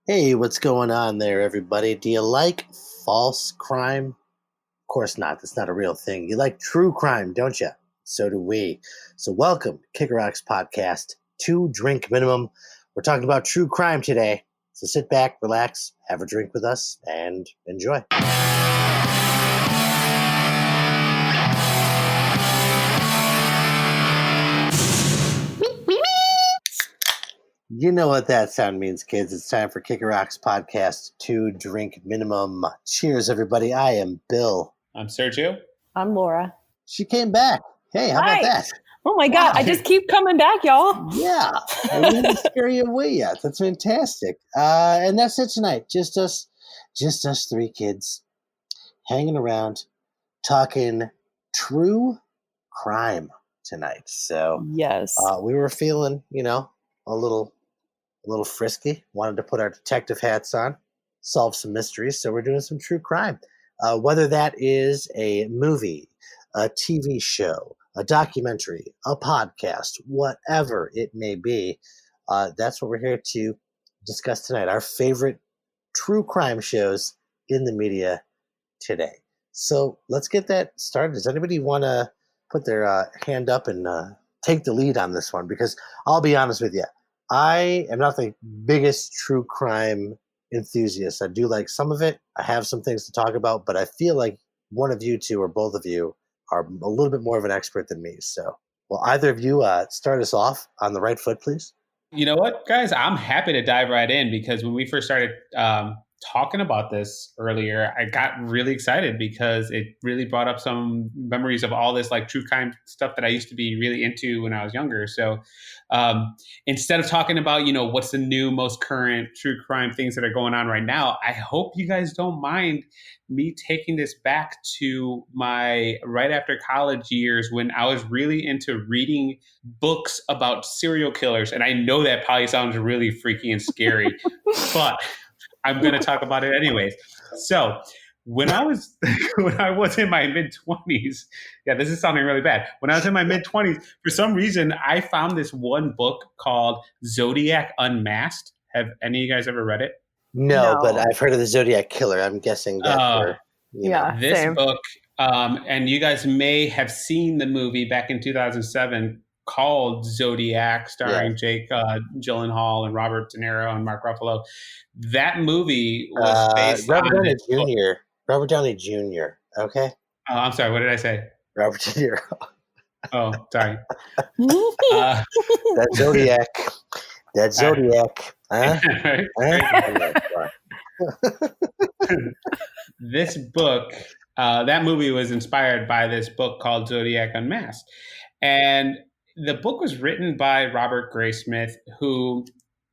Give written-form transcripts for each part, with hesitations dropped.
Hey, what's going on there, everybody? Do you like false crime? Of course not. That's not a real thing. You like true crime, don't you? So do we. So welcome to Kicker Rocks Podcast, 2 drink minimum. We're talking about true crime today. So sit back, relax, have a drink with us, and enjoy. You know what that sound means, kids. It's time for Kicker Rocks Podcast, 2 drink minimum. Cheers, everybody. I am Bill. I'm Sergio. I'm Laura. She came back. Hey, how about that? Oh my God, I just keep coming back, y'all. Yeah, we didn't scare you away yet. That's fantastic. And that's it tonight. Just us 3 kids hanging around, talking true crime tonight. So Yes. we were feeling, a little frisky. Wanted to put our detective hats on, solve some mysteries. So we're doing some true crime. Whether that is a movie, a TV show, a documentary, a podcast, whatever it may be, that's what we're here to discuss tonight. Our favorite true crime shows in the media today. So let's get that started. Does anybody want to put their hand up and take the lead on this one? Because I'll be honest with you, I am not the biggest true crime enthusiast. I do like some of it. I have some things to talk about, but I feel like one of you two or both of you are a little bit more of an expert than me. So, will either of you start us off on the right foot, please? You know what, guys? I'm happy to dive right in because when we first started talking about this earlier, I got really excited because it really brought up some memories of all this like true crime stuff that I used to be really into when I was younger. So instead of talking about, what's the new, most current true crime things that are going on right now, I hope you guys don't mind me taking this back to my right after college years when I was really into reading books about serial killers. And I know that probably sounds really freaky and scary, but I'm going to talk about it anyways. So when I was in my mid-20s, yeah, this is sounding really bad. When I was in my mid-20s, for some reason, I found this one book called Zodiac Unmasked. Have any of you guys ever read it? No, but I've heard of the Zodiac Killer. I'm guessing that this same. book, and you guys may have seen the movie back in 2007 called Zodiac, starring Jake Gyllenhaal and Robert De Niro and Mark Ruffalo. That movie was based Robert on Downey this book. Jr. Robert Downey Jr. Okay. Oh, I'm sorry. What did I say? Robert De Niro. Oh, sorry. That Zodiac. That Zodiac. This book, that movie was inspired by this book called Zodiac Unmasked. And the book was written by Robert Graysmith, who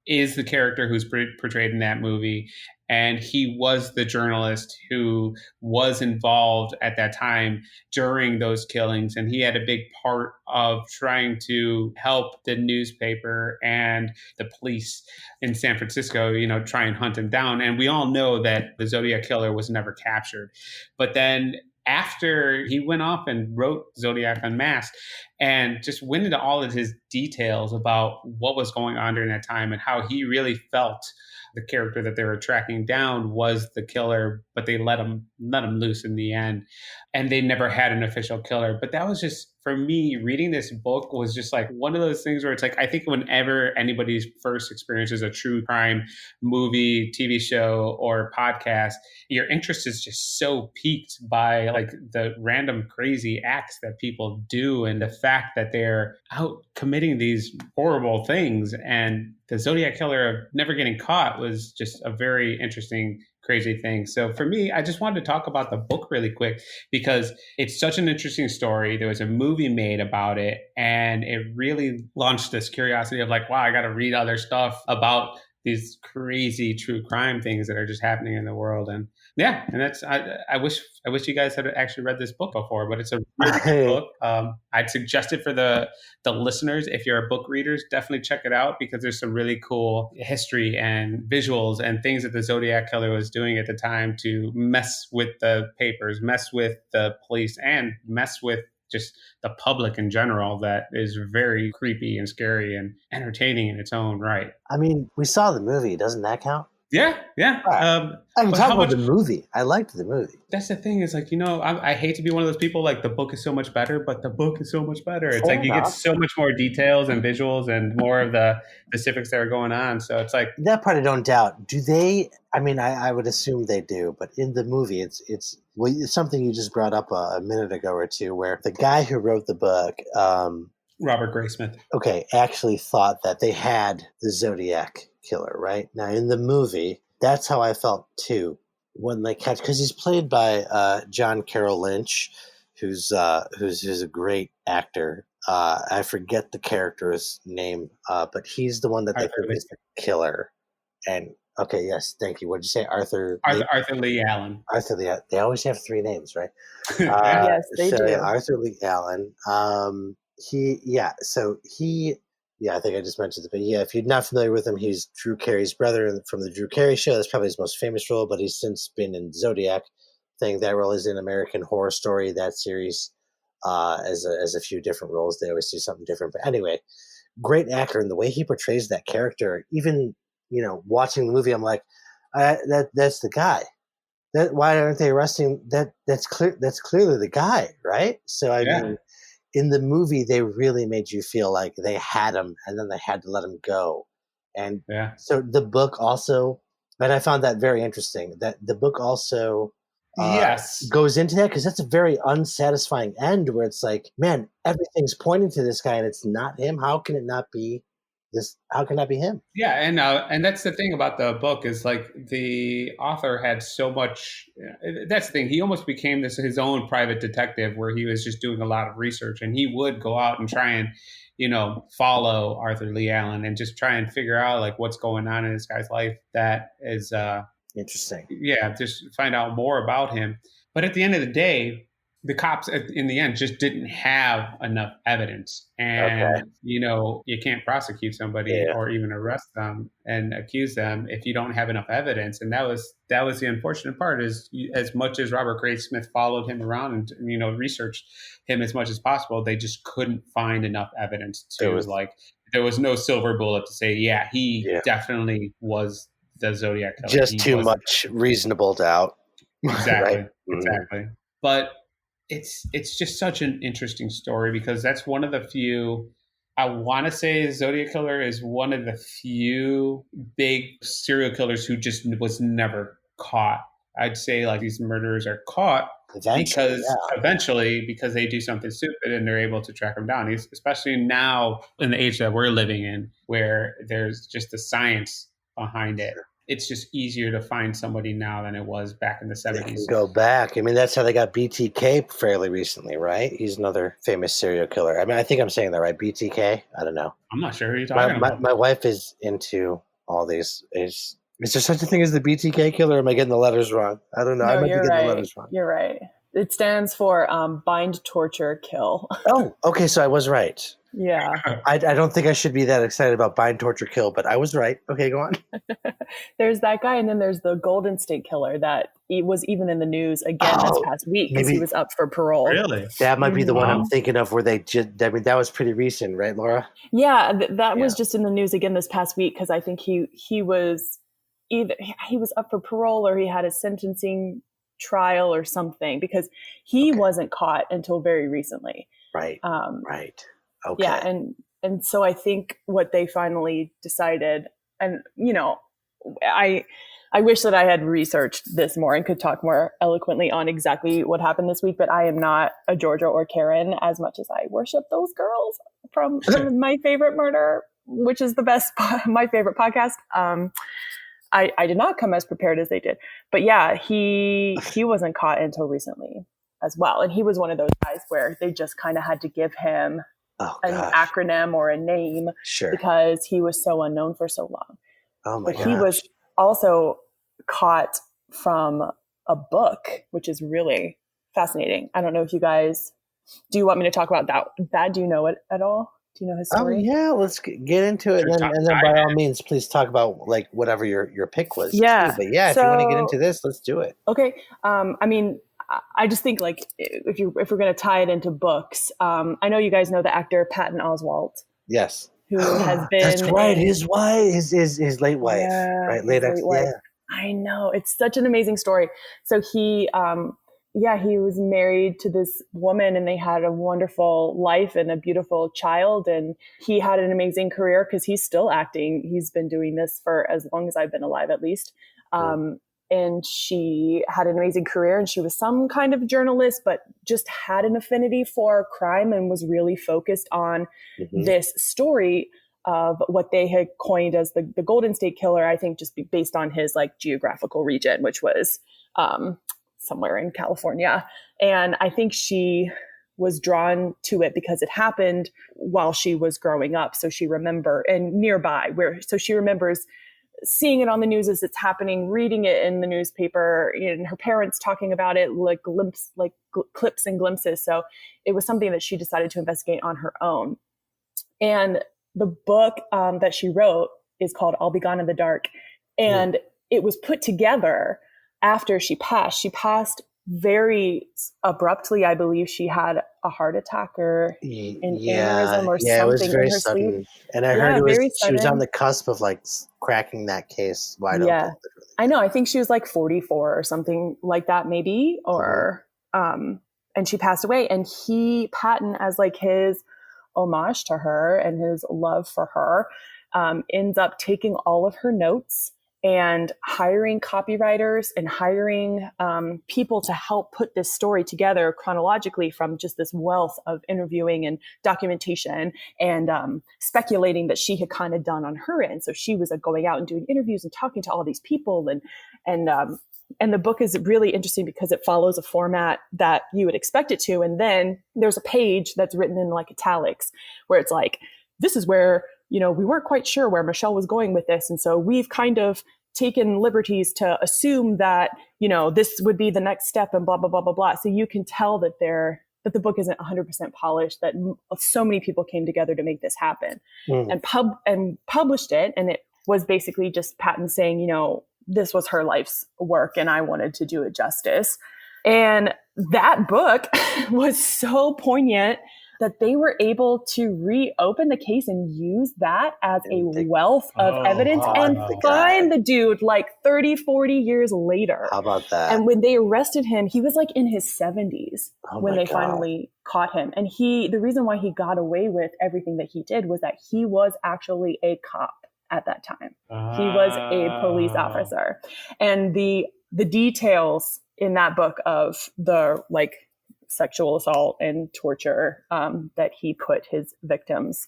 is the character who's portrayed in that movie. And he was the journalist who was involved at that time during those killings. And he had a big part of trying to help the newspaper and the police in San Francisco, try and hunt him down. And we all know that the Zodiac Killer was never captured. But then after he went off and wrote Zodiac Unmasked and just went into all of his details about what was going on during that time and how he really felt the character that they were tracking down was the killer, but they let him loose in the end. And they never had an official killer. But that was just, for me, reading this book was just like one of those things where it's like, I think whenever anybody's first experiences a true crime movie, TV show, or podcast, your interest is just so piqued by like the random crazy acts that people do and the fact that they're out committing these horrible things. And the Zodiac Killer never getting caught was just a very interesting, crazy thing. So for me, I just wanted to talk about the book really quick because it's such an interesting story. There was a movie made about it, and it really launched this curiosity of like, wow, I got to read other stuff about these crazy true crime things that are just happening in the world. And yeah, and that's I wish you guys had actually read this book before, but it's a really good book. I'd suggest it for the listeners. If you're a book readers, definitely check it out because there's some really cool history and visuals and things that the Zodiac Killer was doing at the time to mess with the papers, mess with the police, and mess with just the public in general. That is very creepy and scary and entertaining in its own right. I mean, we saw the movie. Doesn't that count? Yeah. Right. I can But talk how about much? the movie. I liked the movie. That's the thing is like, I hate to be one of those people like the book is so much better, but the book is so much better. It's Fair like you get enough. so much more details and visuals and more of the specifics that are going on. So it's like, That part I don't doubt. Do they? I mean, I would assume they do, but in the movie, it's something you just brought up a minute ago or two, where the guy who wrote the book, Robert Graysmith. okay, actually thought that they had the Zodiac killer. Right now, in the movie, that's how I felt too when they catch, because he's played by John Carroll Lynch, who's a great actor. I forget the character's name, but he's the one that they Arthur think Lee, is the killer. And okay, yes, thank you. What did you say, Arthur Lee? Arthur Lee Allen. Arthur Lee. They always have three names, right? Yeah. Yes, they So do. yeah, Arthur Lee Allen. Yeah, I think I just mentioned it, but yeah, if you're not familiar with him, he's Drew Carey's brother from the Drew Carey Show. That's probably his most famous role, but he's since been in Zodiac. Thing that role is in American Horror Story, that series, as a few different roles. They always do something different, but anyway, great actor, and the way he portrays that character, even watching the movie, I'm like, that's the guy. Why aren't they arresting that? That's clear. That's clearly the guy, right? So I Yeah. mean, in the movie, they really made you feel like they had him, and then they had to let him go. And Yeah. so the book also, and I found that very interesting. That the book also Yes. goes into that, because that's a very unsatisfying end, where it's like, man, everything's pointing to this guy, and it's not him. How can it not be this? How can that be him? Yeah, and that's the thing about the book is like the author had so much. That's the thing. He almost became his own private detective, where he was just doing a lot of research, and he would go out and try and follow Arthur Lee Allen and just try and figure out like what's going on in this guy's life. That is, Interesting. yeah, just find out more about him. But at the end of the day, the cops in the end just didn't have enough evidence, and Okay. you can't prosecute somebody Yeah. or even arrest them and accuse them if you don't have enough evidence. And that was the unfortunate part is, as much as Robert Graysmith followed him around and researched him as much as possible, they just couldn't find enough evidence There to was there was no silver bullet to say, yeah, he Yeah. definitely was the Zodiac killer. just He too was much reasonable doubt. exactly, Right? Mhm. exactly. But it's just such an interesting story because that's one of the few. I want to say Zodiac Killer is one of the few big serial killers who just was never caught. I'd say like these murderers are caught Eventually, because they do something stupid and they're able to track them down. Especially now in the age that we're living in, where there's just the science behind it. Sure. It's just easier to find somebody now than it was back in the They can 70s. go back. I mean, that's how they got BTK fairly recently, right? He's another famous serial killer. I mean, I think I'm saying that right. BTK? I don't know. I'm not sure who you're talking about. My wife is into all these. Is there such a thing as the BTK killer? Or am I getting the letters wrong? I don't know. I No, might be you're getting the right. letters wrong. You're right. It stands for bind, torture, kill. Oh, okay. So I was right. Yeah. I don't think I should be that excited about bind, torture, kill, but I was right. Okay, go on. There's that guy, and then there's the Golden State Killer that he was even in the news again this past week because he was up for parole. Really? That might be the one Wow. I'm thinking of, where they just, I mean, that was pretty recent, right, Laura? Yeah, that was just in the news again this past week because I think he was either he was up for parole or he had a sentencing trial or something because he wasn't caught until very recently. Right. Right. Okay. Yeah, and so I think what they finally decided, and I wish that I had researched this more and could talk more eloquently on exactly what happened this week, but I am not a Georgia or Karen as much as I worship those girls from My Favorite Murder, which is the best, my favorite podcast. I did not come as prepared as they did, but yeah, he wasn't caught until recently as well. And he was one of those guys where they just kind of had to give him an acronym or a name because he was so unknown for so long. Oh my gosh. He was also caught from a book, which is really fascinating. I don't know if you guys, do you want me to talk about that? Do you know it at all? Do you know his story? Oh yeah, let's get into it, and then by all means, please talk about like whatever your pick was. Yeah, too. But yeah, if you want to get into this, let's do it. Okay. I mean, I just think like if we're going to tie it into books, I know you guys know the actor Patton Oswalt. Yes. who has been. That's right. His wife, his late wife, right? His late wife. Yeah. I know. It's such an amazing story. So he was married to this woman and they had a wonderful life and a beautiful child. And he had an amazing career because he's still acting. He's been doing this for as long as I've been alive, at least. And she had an amazing career and she was some kind of journalist, but just had an affinity for crime and was really focused on this story of what they had coined as the Golden State Killer, I think just based on his like geographical region, which was somewhere in California. And I think she was drawn to it because it happened while she was growing up. So she remembers she remembers seeing it on the news as it's happening, reading it in the newspaper, and her parents talking about it, clips and glimpses. So it was something that she decided to investigate on her own. And the book that she wrote is called I'll Be Gone in the Dark. And it was put together after she passed. She passed very abruptly. I believe she had a heart attack or an aneurysm or something. It was very in her sudden. sleep. And I heard she was on the cusp of like cracking that case wide open. Literally. I know. I think she was like 44 or something like that, maybe. Or and she passed away. And Patton, as like his homage to her and his love for her, ends up taking all of her notes and hiring copywriters and hiring people to help put this story together chronologically from just this wealth of interviewing and documentation and speculating that she had kind of done on her end. So she was going out and doing interviews and talking to all these people. And the book is really interesting because it follows a format that you would expect it to. And then there's a page that's written in like italics where it's like, this is where, we weren't quite sure where Michelle was going with this. And so we've kind of taken liberties to assume that, this would be the next step and blah, blah, blah, blah, blah. So you can tell that the book isn't 100% polished, that so many people came together to make this happen and published it. And it was basically just Patton saying, this was her life's work and I wanted to do it justice. And that book was so poignant that they were able to reopen the case and use that as a wealth of evidence and find the dude like 30, 40 years later. How about that? And when they arrested him, he was like in his 70s when they finally caught him. And the reason why he got away with everything that he did was that he was actually a cop at that time. He was a police officer. And the details in that book of the sexual assault and torture that he put his victims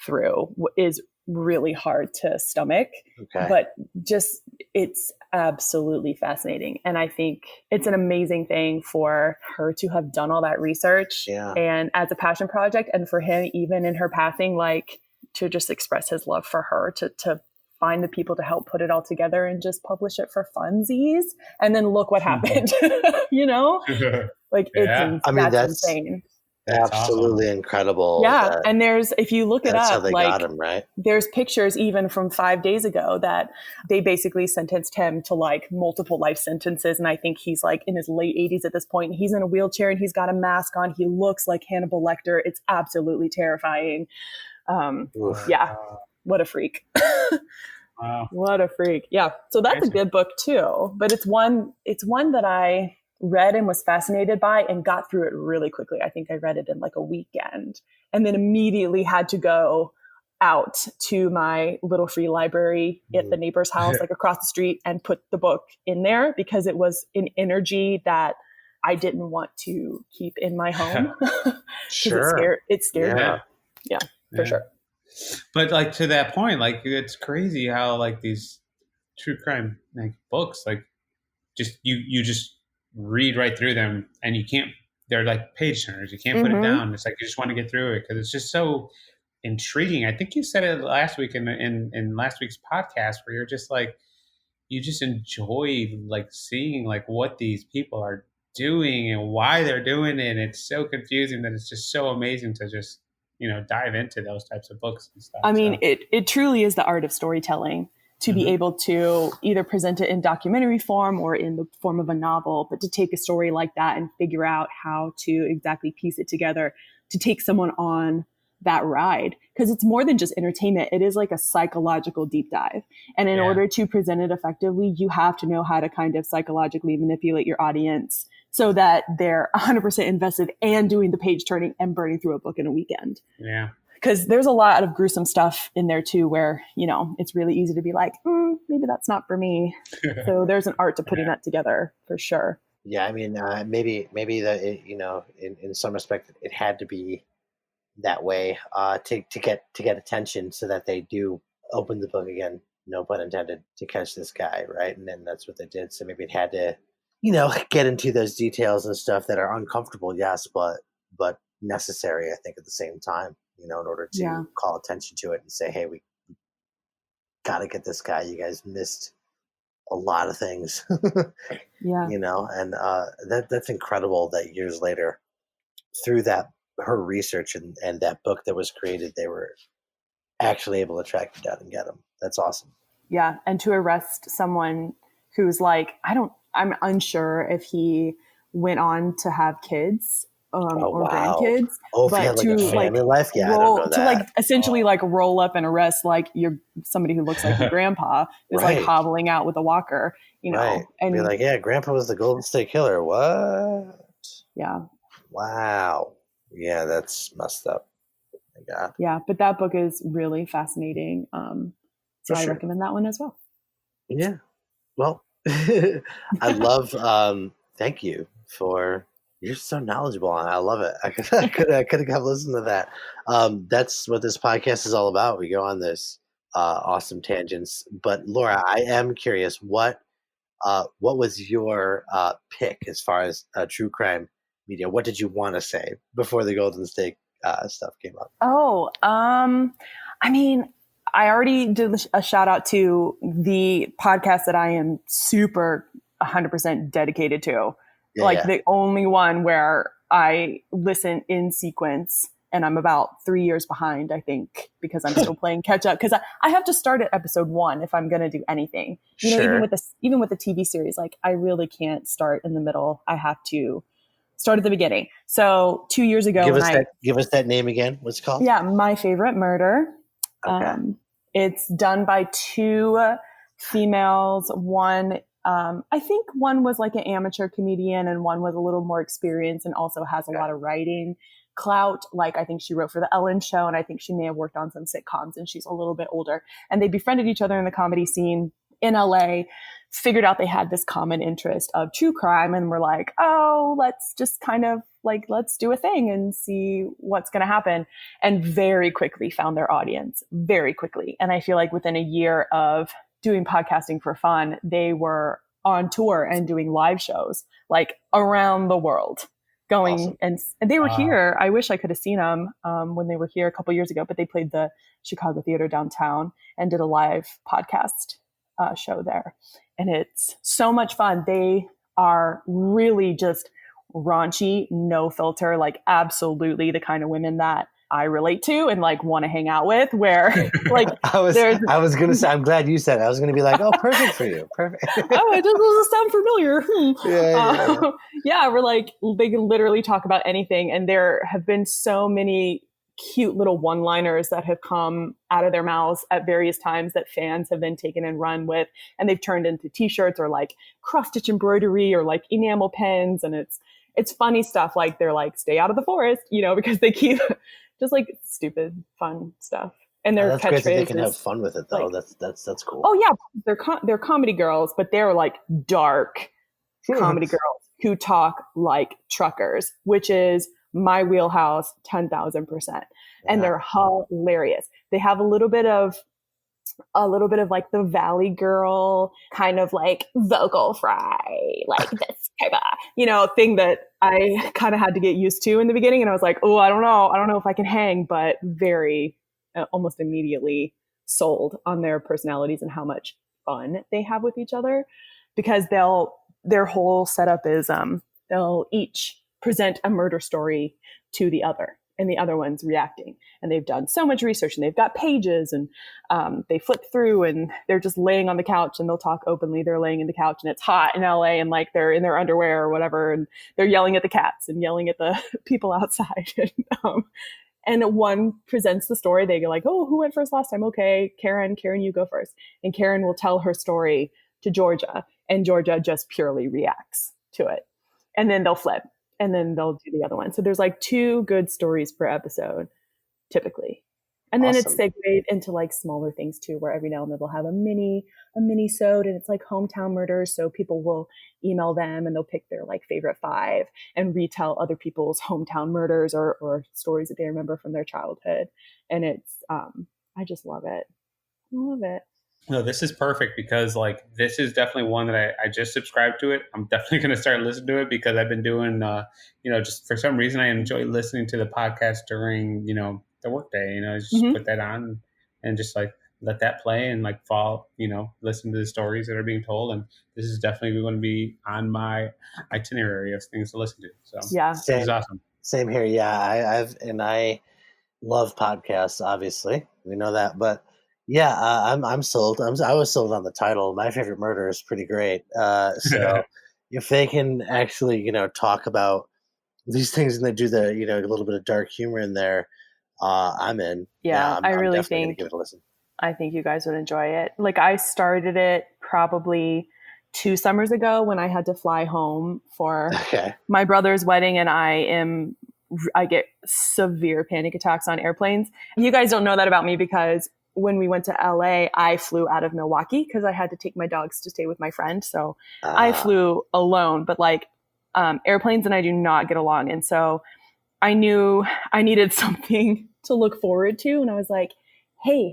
through is really hard to stomach, but just it's absolutely fascinating. And I think it's an amazing thing for her to have done all that research and as a passion project, and for him, even in her passing, to just express his love for her, to find the people to help put it all together and just publish it for funsies. And then look what happened, that's insane. Absolutely awesome. Incredible. Yeah. And if you look it up, how they got him, right? There's pictures even from 5 days ago that they basically sentenced him to multiple life sentences. And I think he's in his late 80s at this point. He's in a wheelchair and he's got a mask on. He looks like Hannibal Lecter. It's absolutely terrifying. What a freak. Wow. What a freak. Yeah. So that's a good book too, but it's one that I read and was fascinated by and got through it really quickly. I think I read it in a weekend and then immediately had to go out to my little free library at the neighbor's house, across the street, and put the book in there because it was an energy that I didn't want to keep in my home. Sure. It scared me. Yeah, for sure. But to that point, it's crazy how these true crime books, just you just read right through them and you can't, they're like page turners. You can't put it down. It's you just want to get through it because it's just so intriguing. I think you said it last week in last week's podcast where you're just you just enjoy seeing what these people are doing and why they're doing it. And it's so confusing that it's just so amazing to just dive into those types of books and stuff. I mean, it truly is the art of storytelling to be able to either present it in documentary form or in the form of a novel, but to take a story like that and figure out how to exactly piece it together, to take someone on that ride, because it's more than just entertainment. It is like a psychological deep dive. And in order to present it effectively, you have to know how to kind of psychologically manipulate your audience so that they're 100% invested and doing the page turning and burning through a book in a weekend. Yeah. Because there's a lot of gruesome stuff in there too, where, you know, it's really easy to be like, maybe that's not for me. So there's an art to putting that together for sure. Yeah, I mean, maybe that it, you know, in some respect, it had to be that way to get attention, so that they do open the book again, no pun intended, to catch this guy, right? And then that's what they did. So maybe it had to, you know, get into those details and stuff that are uncomfortable, yes, but necessary, I think, at the same time, you know, in order to call attention to it and say, hey, we got to get this guy. You guys missed a lot of things. You know, and that's incredible that years later, through her research and that book that was created, they were actually able to track him down and get him. That's awesome. Yeah, and to arrest someone who's like, I'm unsure if he went on to have kids or grandkids. Oh, if he had like a family life? Yeah, I don't know that. To like essentially like roll up and arrest like somebody who looks like your grandpa is like hobbling out with a walker, you know. And be like, yeah, grandpa was the Golden State Killer. What? Yeah. Wow. Yeah, that's messed up. Oh my God. Yeah, but that book is really fascinating. So I recommend that one as well. Yeah. Well, I love, thank you for, you're so knowledgeable on it. I love it. I could have listened to that. That's what this podcast is all about. We go on this awesome tangents. But Lora, I am curious, what was your pick as far as true crime media? What did you want to say before the Golden State stuff came up? I mean, I already did a shout out to the podcast that I am super 100% dedicated to. The only one where I listen in sequence, and I'm about 3 years behind, I think, because I'm still playing catch up. Because I have to start at episode 1 if I'm going to do anything. You know, even with the TV series, like I really can't start in the middle. I have to start at the beginning. So 2 years ago, give us that name again. What's it called? Yeah, My Favorite Murder. Okay. It's done by 2 females. One, I think one was like an amateur comedian, and one was a little more experienced and also has a lot of writing clout. Like I think she wrote for the Ellen Show, and I think she may have worked on some sitcoms, and she's a little bit older. And they befriended each other in the comedy scene in LA, figured out they had this common interest of true crime, and were like, oh, let's just kind of like, let's do a thing and see what's going to happen. And very quickly found their audience, very quickly. And I feel like within a year of doing podcasting for fun, they were on tour and doing live shows like around the world. Going and they were here. I wish I could have seen them when they were here a couple years ago, but they played the Chicago Theater downtown and did a live podcast show there. And it's so much fun. They are really just raunchy, no filter, like absolutely the kind of women that I relate to and like want to hang out with, where like I was gonna say, I'm glad you said it. I was gonna be like, oh, perfect for you. Perfect. Oh, it doesn't sound familiar. Yeah, we're like, they can literally talk about anything. And there have been so many cute little one-liners that have come out of their mouths at various times that fans have then taken and run with, and they've turned into t-shirts or like cross-stitch embroidery or like enamel pens. And it's funny stuff. Like they're like, stay out of the forest, you know, because they keep just like stupid, fun stuff. And their that's catchphrase great that they can have fun with it, though. Like, that's cool. Oh yeah, they're comedy girls, but they're like dark comedy girls who talk like truckers, which is my wheelhouse 10,000%. And they're hilarious. They have a little bit of like the Valley Girl kind of like vocal fry, like this type of, you know, thing that I kind of had to get used to in the beginning. And I was like, oh, I don't know if I can hang, but very almost immediately sold on their personalities and how much fun they have with each other, because their whole setup is they'll each present a murder story to the other, and the other one's reacting. And they've done so much research, and they've got pages, and they flip through, and they're just laying on the couch, and they'll talk openly. They're laying in the couch, and it's hot in LA, and like they're in their underwear or whatever, and they're yelling at the cats and yelling at the people outside. And, And one presents the story. They go like, oh, who went first last time? Okay, Karen, you go first. And Karen will tell her story to Georgia, and Georgia just purely reacts to it. And then they'll flip, and then they'll do the other one. So there's like 2 good stories per episode, typically. And then it's segued into like smaller things too, where every now and then they'll have a mini-sode, and it's like hometown murders. So people will email them and they'll pick their like favorite 5 and retell other people's hometown murders or stories that they remember from their childhood. And it's, I just love it. I love it. No, this is perfect because like this is definitely one that I just subscribed to it. I'm definitely going to start listening to it because I've been doing, just for some reason I enjoy listening to the podcast during, the workday. Just put that on and just like let that play and like listen to the stories that are being told. And this is definitely going to be on my itinerary of things to listen to. So yeah, this is awesome. Same here. Yeah, I love podcasts. Obviously, we know that, but. Yeah, I'm sold. I was sold on the title. My Favorite Murder is pretty great. So if they can actually, talk about these things and they do the, a little bit of dark humor in there, I'm in. Yeah, I'm definitely gonna give it a listen. I think you guys would enjoy it. Like I started it probably 2 summers ago when I had to fly home for my brother's wedding, and I get severe panic attacks on airplanes. You guys don't know that about me because when we went to LA, I flew out of Milwaukee because I had to take my dogs to stay with my friend. So I flew alone, but like airplanes and I do not get along. And so I knew I needed something to look forward to. And I was like, hey,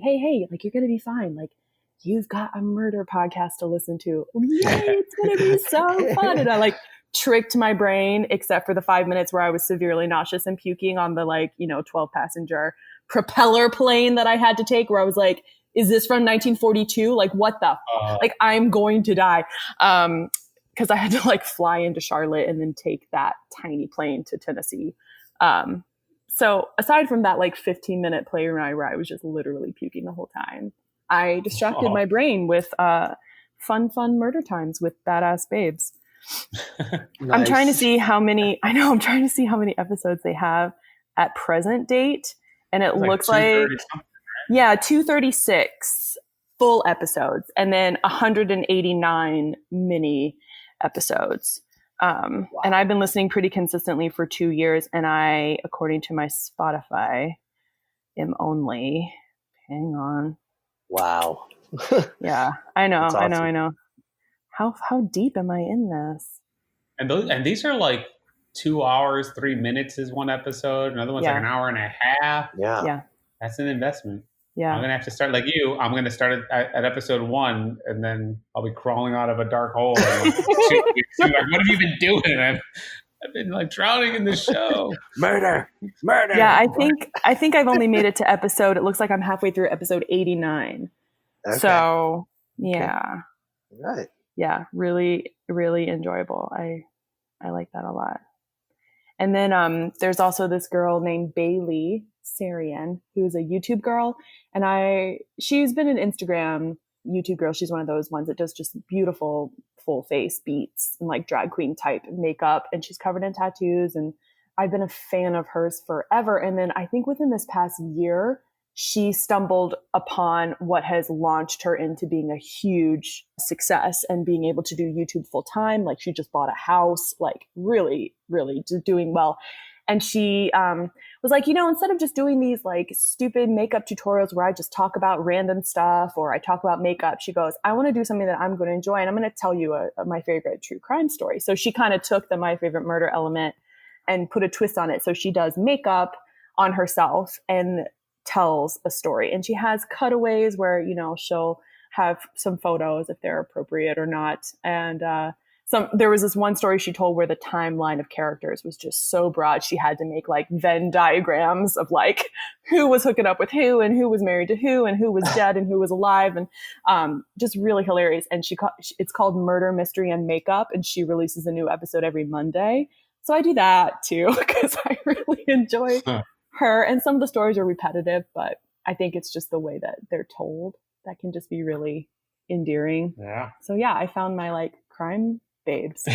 like you're going to be fine. Like you've got a murder podcast to listen to. Yay, it's going to be so fun. And I like tricked my brain, except for the 5 minutes where I was severely nauseous and puking on the 12 passenger propeller plane that I had to take, where I was like, is this from 1942? Like what the, like I'm going to die. Cause I had to like fly into Charlotte and then take that tiny plane to Tennessee. So aside from that, 15-minute plane ride where I was just literally puking the whole time, I distracted my brain with, fun murder times with badass babes. Nice. I'm trying to see how many episodes they have at present date. And it looks like 236 full episodes and then 189 mini episodes. Wow. And I've been listening pretty consistently for 2 years. And I, according to my Spotify, am only, hang on. Wow. Yeah, I know. Awesome. I know. How deep am I in this? And these are like 2 hours, 3 minutes is one episode. Another one's like an hour and a half. Yeah. That's an investment. Yeah. I'm going to have to start like you. I'm going to start at episode 1 and then I'll be crawling out of a dark hole. And like, what have you been doing? I've been like drowning in this show. Murder. Yeah, I think I've only made it to episode. It looks like I'm halfway through episode 89. Okay. So yeah. Okay. Right. Yeah, really, really enjoyable. I like that a lot. And then there's also this girl named Bailey Sarian, who's a YouTube girl. And she's been an Instagram YouTube girl. She's one of those ones that does just beautiful full face beats and like drag queen type makeup. And she's covered in tattoos. And I've been a fan of hers forever. And then I think within this past year, she stumbled upon what has launched her into being a huge success and being able to do YouTube full time. Like she just bought a house, like really, really doing well. And she was like, instead of just doing these like stupid makeup tutorials where I just talk about random stuff or I talk about makeup, she goes, I want to do something that I'm going to enjoy. And I'm going to tell you my favorite true crime story. So she kind of took the My Favorite Murder element and put a twist on it. So she does makeup on herself and tells a story, and she has cutaways where she'll have some photos if they're appropriate or not. And there was this one story she told where the timeline of characters was just so broad she had to make like Venn diagrams of like who was hooking up with who and who was married to who and who was dead and who was alive, and just really hilarious. And it's called Murder, Mystery, and Makeup, and she releases a new episode every Monday. So I do that too because I really enjoy her, and some of the stories are repetitive, but I think it's just the way that they're told that can just be really endearing. Yeah. So yeah, I found my like crime babes.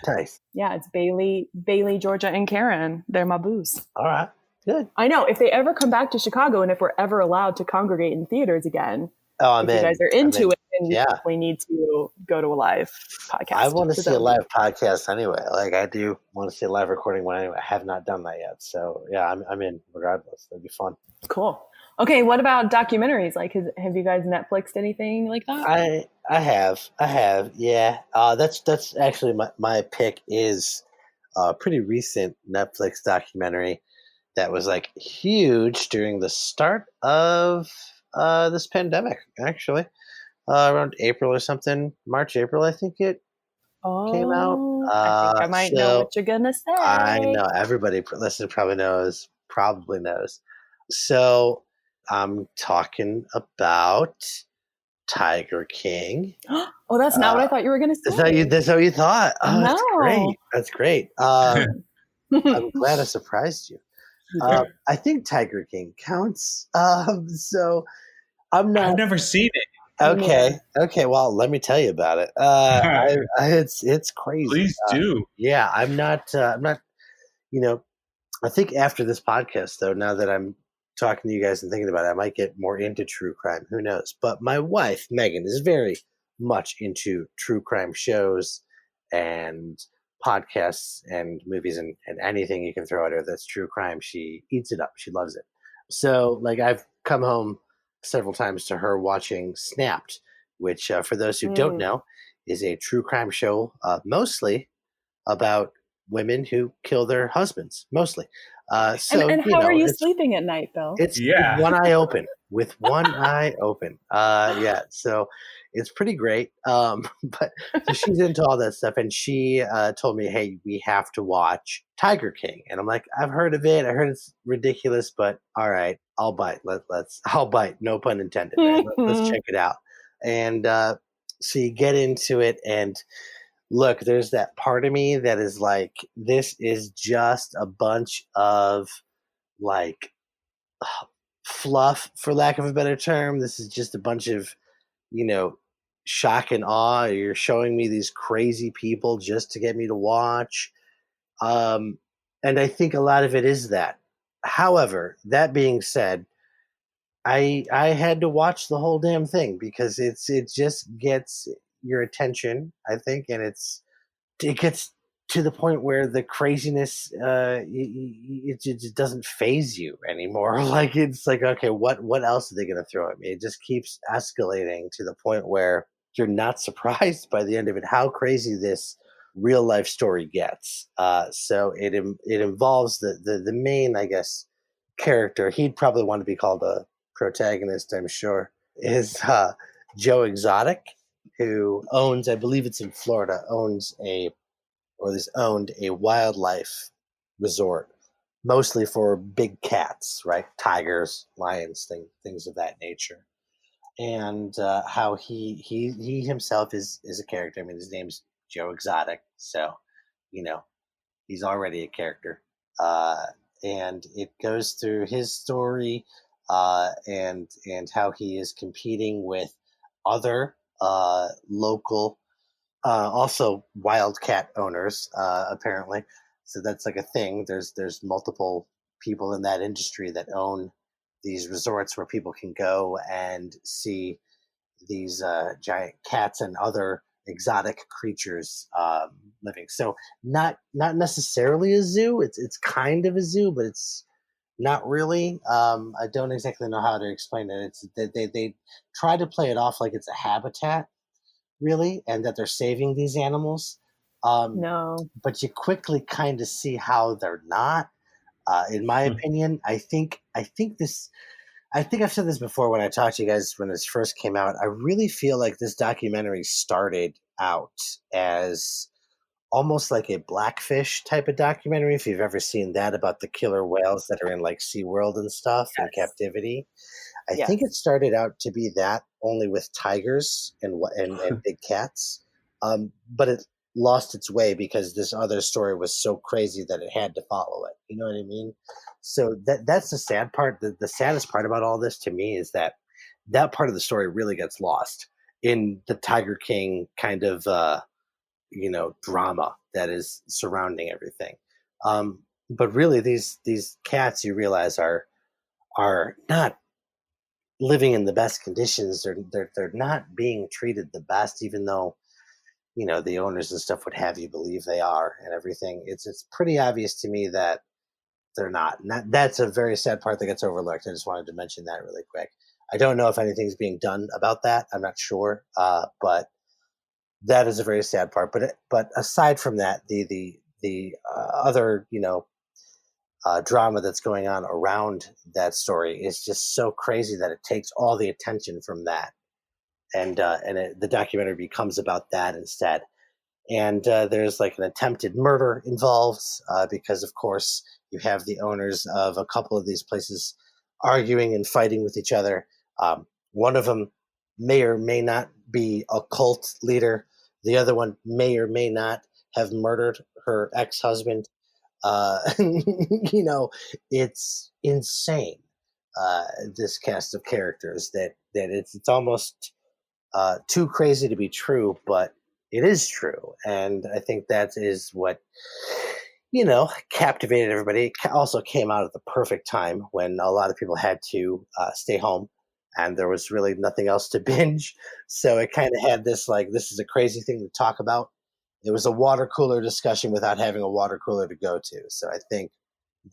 Nice. Yeah, it's Bailey, Georgia, and Karen. They're my boos. All right. Good. I know. If they ever come back to Chicago and if we're ever allowed to congregate in theaters again, Oh, I'm if you in. guys are into it, then we Yeah. definitely need to go to a live podcast. I want to see a live podcast anyway. Like I do want to see a live recording one anyway. I have not done that yet. So yeah, I'm in regardless. That'd be fun. Cool. Okay, what about documentaries? Like, have you guys Netflixed anything like that? I have. Yeah. That's actually my pick is a pretty recent Netflix documentary that was like huge during the start of this pandemic. Actually, around April or something, March, April, I think it came out. I think I might know what you're gonna say. I know everybody listening probably knows. So I'm talking about Tiger King. Oh, that's not what I thought you were gonna say. That's how you thought. Oh, No. that's great. That's great. I'm glad I surprised you. I think Tiger King counts. So I'm not. I've never seen it. Okay. Well, let me tell you about it. It's crazy. Please do. Yeah, I'm not. You know, I think after this podcast, though, now that I'm talking to you guys and thinking about it, I might get more into true crime. Who knows? But my wife, Megan, is very much into true crime shows and podcasts and movies and anything you can throw at her that's true crime. She eats it up. She loves it. So, like, I've come home several times to her watching Snapped, which, for those who don't know, is a true crime show mostly about women who kill their husbands, mostly. So, and how are you sleeping at night, Bill? It's with one eye open. With one eye open. Yeah, so it's pretty great. But so she's into all that stuff, and she told me, "Hey, we have to watch Tiger King." And I'm like, "I've heard of it. I heard it's ridiculous, but all right, I'll bite. I'll bite. No pun intended. Right? Let's check it out." And so you get into it, and look, there's that part of me that is like, this is just a bunch of like fluff, for lack of a better term. This is just a bunch of, shock and awe. You're showing me these crazy people just to get me to watch. And I think a lot of it is that. However, that being said, I had to watch the whole damn thing because it just gets your attention, I think, and it gets to the point where the craziness it just doesn't phase you anymore. Like it's like, okay, what else are they going to throw at me? It just keeps escalating to the point where you're not surprised by the end of it how crazy this real life story gets. So it involves the main, I guess, character. He'd probably want to be called a protagonist, I'm sure, is Joe Exotic, who owns, I believe it's in Florida, owned a wildlife resort, mostly for big cats, right? Tigers, lions, things of that nature. And how he himself is a character. I mean, his name's Joe Exotic, so he's already a character. And it goes through his story and how he is competing with other local, also wildcat owners, apparently. So that's like a thing. There's multiple people in that industry that own these resorts where people can go and see these giant cats and other exotic creatures living. So not necessarily a zoo. It's kind of a zoo, but it's not really. I don't exactly know how to explain it. It's they try to play it off like it's a habitat, really, and that they're saving these animals. No, but you quickly kind of see how they're not. In my opinion, I think this. I think I've said this before when I talked to you guys when this first came out. I really feel like this documentary started out as almost like a Blackfish type of documentary, if you've ever seen that, about the killer whales that are in like SeaWorld and stuff in captivity. I think it started out to be that, only with tigers and big cats. But it lost its way because this other story was so crazy that it had to follow it. You know what I mean? So that's the sad part. The saddest part about all this to me is that part of the story really gets lost in the Tiger King kind of drama that is surrounding everything. but really these cats, you realize, are not living in the best conditions. They're not being treated the best, even though, you know, the owners and stuff would have you believe they are and everything. It's pretty obvious to me that they're not. And that's a very sad part that gets overlooked. I just wanted to mention that really quick. I don't know if anything's being done about that. I'm not sure, but that is a very sad part. But aside from that, the other, you know, drama that's going on around that story is just so crazy that it takes all the attention from that, and the documentary becomes about that instead. And there's like an attempted murder involved, because of course you have the owners of a couple of these places arguing and fighting with each other. One of them may or may not be a cult leader. The other one may or may not have murdered her ex-husband. You know, it's insane. This cast of characters that it's almost too crazy to be true, but it is true. And I think that is what, you know, captivated everybody. It also came out at the perfect time when a lot of people had to stay home and there was really nothing else to binge. So it kind of had this, like, this is a crazy thing to talk about. It was a water cooler discussion without having a water cooler to go to. So I think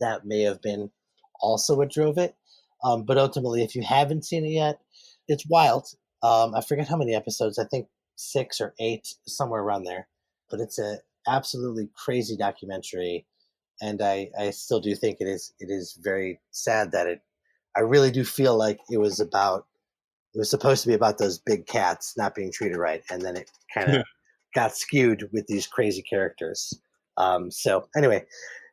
that may have been also what drove it. But ultimately, if you haven't seen it yet, it's wild. I forget how many episodes. I think 6 or 8, somewhere around there. But it's a absolutely crazy documentary, and I still do think it is very sad that it. I really do feel like it was supposed to be about those big cats not being treated right, and then it kind of got skewed with these crazy characters. So anyway,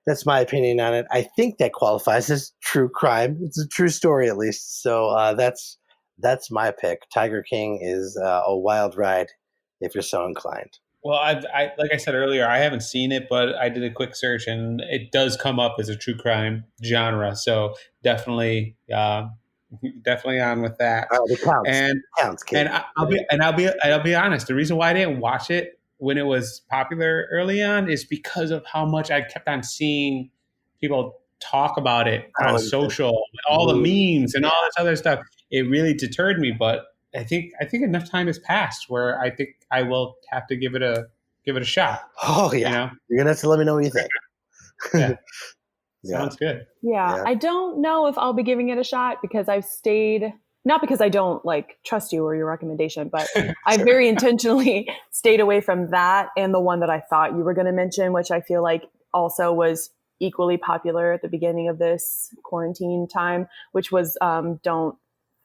that's my opinion on it. I think that qualifies as true crime. It's a true story, at least. So that's my pick. Tiger King is a wild ride, if you're so inclined. Well, I like I said earlier, I haven't seen it, but I did a quick search, and it does come up as a true crime genre. So definitely, definitely on with that. It counts. And It counts, kid. I'll be honest. The reason why I didn't watch it when it was popular early on is because of how much I kept on seeing people talk about it on social, all the memes and all this other stuff. It really deterred me, but I think enough time has passed where I think I will have to give it a shot. Oh yeah, you know? You're gonna have to let me know what you think. Yeah. Yeah. Sounds good. Yeah, I don't know if I'll be giving it a shot because I've stayed, not because I don't like trust you or your recommendation, but I very intentionally stayed away from that and the one that I thought you were going to mention, which I feel like also was equally popular at the beginning of this quarantine time, which was Don't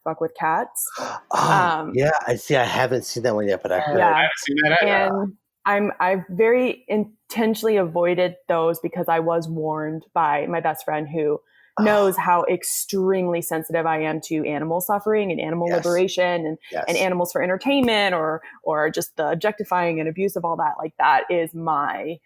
Fuck with Cats. Yeah, I see. I haven't seen that one yet, but I heard. Yeah. I haven't seen that either. And I've very intentionally avoided those because I was warned by my best friend who knows how extremely sensitive I am to animal suffering and animal liberation and animals for entertainment or just the objectifying and abuse of all that. Like that is my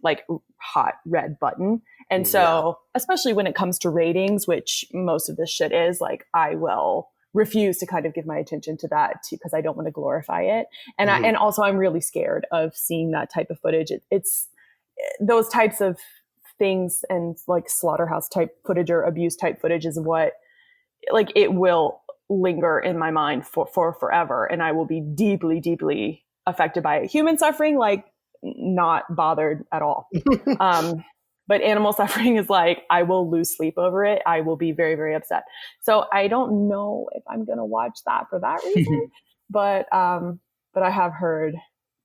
like hot red button. And so, especially when it comes to ratings, which most of this shit is, like, I will refuse to kind of give my attention to that because I don't want to glorify it. And and also I'm really scared of seeing that type of footage. It's those types of things and like slaughterhouse type footage or abuse type footage is what, like, it will linger in my mind for forever. And I will be deeply, deeply affected by it. Human suffering, like, not bothered at all. But animal suffering is like, I will lose sleep over it. I will be very, very upset. So I don't know if I'm going to watch that for that reason, but I have heard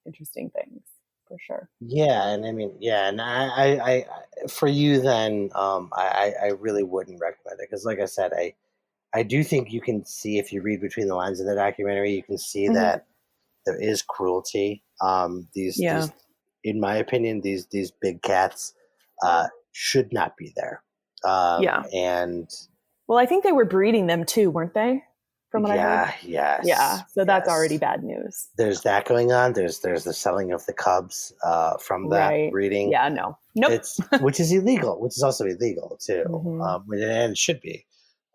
interesting things for sure. Yeah. And I mean, yeah. And I for you then, I really wouldn't recommend it. Cause like I said, I do think you can see, if you read between the lines of the documentary, you can see that there is cruelty. These, in my opinion, these big cats, should not be there. And well, I think they were breeding them too, weren't they? From what I heard. Yeah. So that's already bad news. There's that going on. There's the selling of the cubs from that breeding. Yeah, no. Nope. Which is illegal, which is also illegal too. And it should be.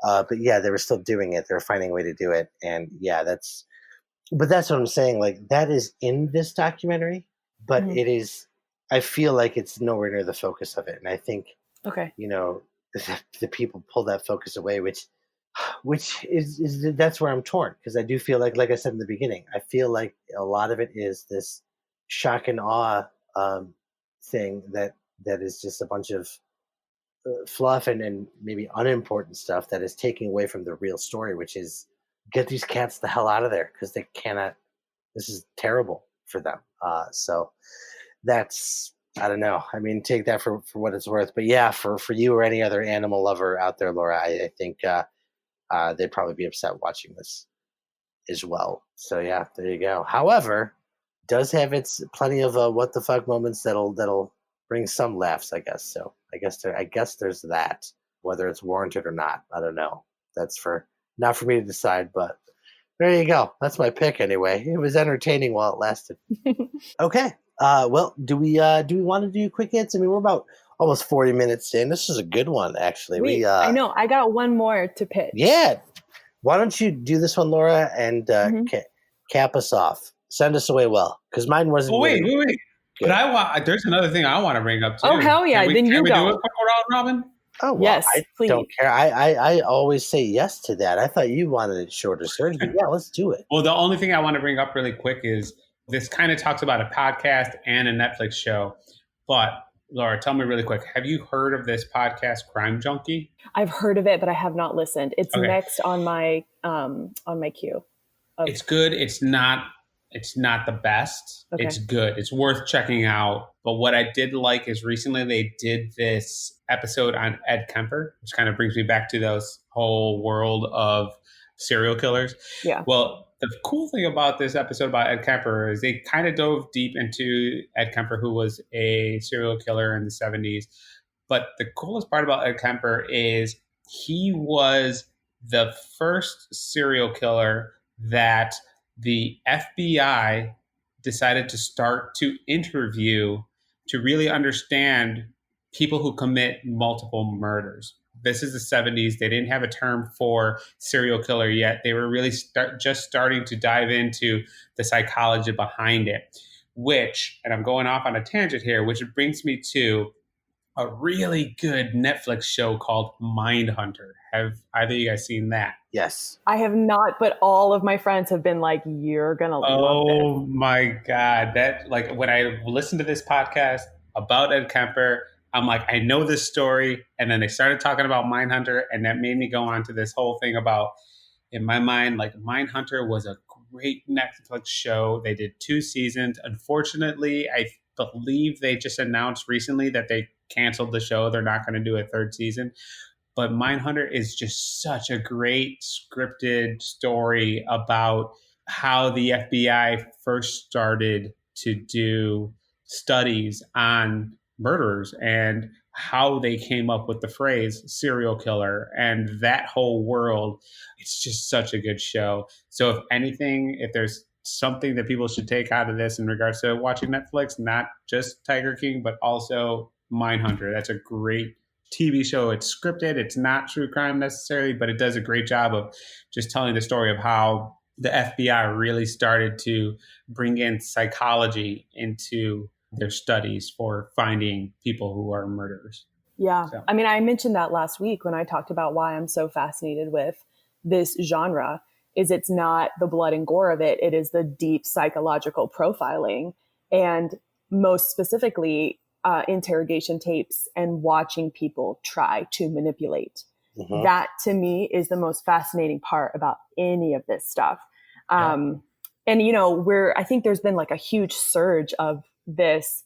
But yeah, they were still doing it. They were finding a way to do it. And yeah, that's what I'm saying. Like, that is in this documentary, but it is I feel like it's nowhere near the focus of it, and I think Okay. the people pull that focus away, which is that's where I'm torn, because I do feel like I said in the beginning, I feel like a lot of it is this shock and awe um, thing that is just a bunch of fluff and maybe unimportant stuff that is taking away from the real story, which is get these cats the hell out of there because they cannot. This is terrible for them. So that's, I don't know. I mean, take that for what it's worth. But yeah, for you or any other animal lover out there, Laura, I think they'd probably be upset watching this as well. So yeah, there you go. However, does have its plenty of what the fuck moments that'll bring some laughs, I guess. So I guess there's that. Whether it's warranted or not, I don't know. That's for not for me to decide. But there you go. That's my pick anyway. It was entertaining while it lasted. Okay. Well, do we want to do quick hits? I mean, we're about almost 40 minutes in. This is a good one, actually. Wait, I know. I got one more to pitch. Yeah. Why don't you do this one, Laura, and cap us off? Send us away well, because mine wasn't. Oh, wait. Good. But there's another thing I want to bring up too. Oh, hell yeah. Then you can we go. do it for round robin? Oh, well, yes, I please. don't care. I always say yes to that. I thought you wanted it shorter, Serge, but yeah, let's do it. Well, the only thing I want to bring up really quick is this kind of talks about a podcast and a Netflix show. But Laura, tell me really quick, have you heard of this podcast, Crime Junkie? I've heard of it, but I have not listened. It's next on my queue. It's good. It's not the best. Okay. It's good. It's worth checking out. But what I did like is recently they did this episode on Ed Kemper, which kind of brings me back to those whole world of serial killers. Yeah. Well, the cool thing about this episode about Ed Kemper is they kind of dove deep into Ed Kemper, who was a serial killer in the 70s. But the coolest part about Ed Kemper is he was the first serial killer that the FBI decided to start to interview to really understand people who commit multiple murders. This is the 70s. They didn't have a term for serial killer yet. They were really just starting to dive into the psychology behind it, and I'm going off on a tangent here, which brings me to a really good Netflix show called Mindhunter. Have either of you guys seen that? Yes. I have not, but all of my friends have been like, you're going to love it. Oh my God. That, like, when I listened to this podcast about Ed Kemper, I'm like, I know this story. And then they started talking about Mindhunter, and that made me go on to this whole thing about, in my mind, like, Mindhunter was a great Netflix show. They did 2 seasons. Unfortunately, I believe they just announced recently that they canceled the show. They're not going to do a 3rd season. But Mindhunter is just such a great scripted story about how the FBI first started to do studies on murderers and how they came up with the phrase serial killer and that whole world. It's just such a good show. So if anything, if there's something that people should take out of this in regards to watching Netflix, not just Tiger King, but also Mindhunter, that's a great TV show. It's scripted. It's not true crime necessarily, but it does a great job of just telling the story of how the FBI really started to bring in psychology into their studies for finding people who are murderers. Yeah. So. I mean, I mentioned that last week when I talked about why I'm so fascinated with this genre is it's not the blood and gore of it. It is the deep psychological profiling and most specifically interrogation tapes and watching people try to manipulate. Mm-hmm. That to me is the most fascinating part about any of this stuff. And, you know, I think there's been like a huge surge of this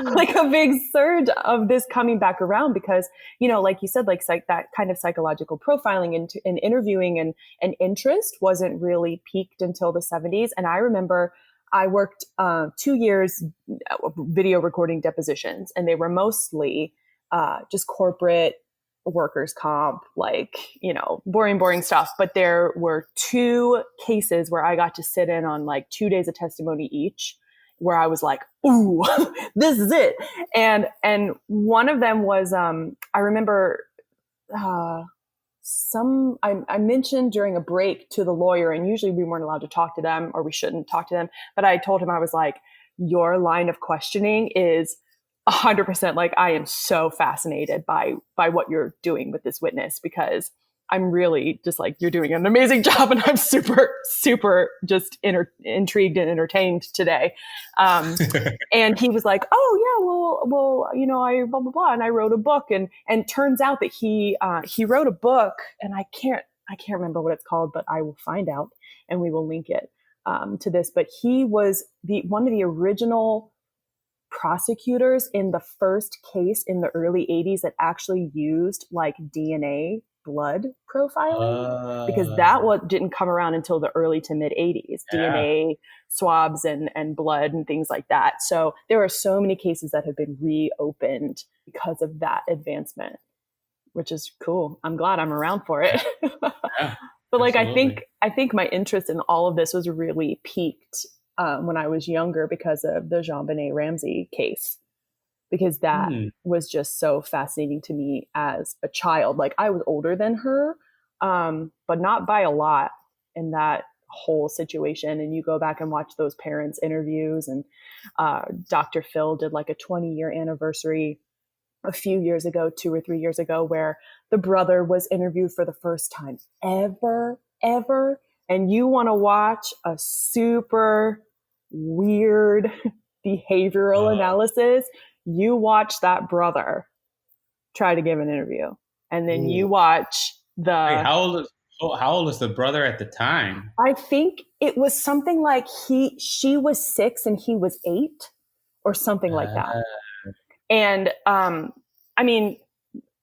like a big surge of this coming back around because, you know, like you said, like that kind of psychological profiling and interviewing and interest wasn't really peaked until the 70s. And I remember I worked 2 years video recording depositions, and they were mostly just corporate workers' comp, like, you know, boring stuff. But there were 2 cases where I got to sit in on like 2 days of testimony each, where I was like, ooh, this is it. And one of them was, I remember I mentioned during a break to the lawyer, and usually we weren't allowed to talk to them or we shouldn't talk to them. But I told him, I was like, your line of questioning is 100% like, I am so fascinated by what you're doing with this witness, because I'm really just like, you're doing an amazing job, and I'm super, super just intrigued and entertained today. And he was like, oh yeah, well, I blah, blah, blah. And I wrote a book, and turns out that he wrote a book, and I can't remember what it's called, but I will find out and we will link it to this. But he was one of the original prosecutors in the first case in the early 80s that actually used like DNA blood profiling, because that didn't come around until the early to mid 80s. Yeah. DNA swabs and blood and things like that. So there are so many cases that have been reopened because of that advancement, which is cool. I'm glad I'm around for it. Yeah, but like, absolutely. I think my interest in all of this was really peaked when I was younger because of the JonBenet Ramsey case, because that was just so fascinating to me as a child. Like, I was older than her, but not by a lot in that whole situation. And you go back and watch those parents' interviews, and Dr. Phil did like a 20-year anniversary a few years ago, 2 or 3 years ago, where the brother was interviewed for the first time ever. And you want to watch a super weird behavioral analysis, you watch that brother try to give an interview. And then you watch the... Wait, how old is the brother at the time? I think it was something like she was 6 and he was 8 or something like that. And I mean,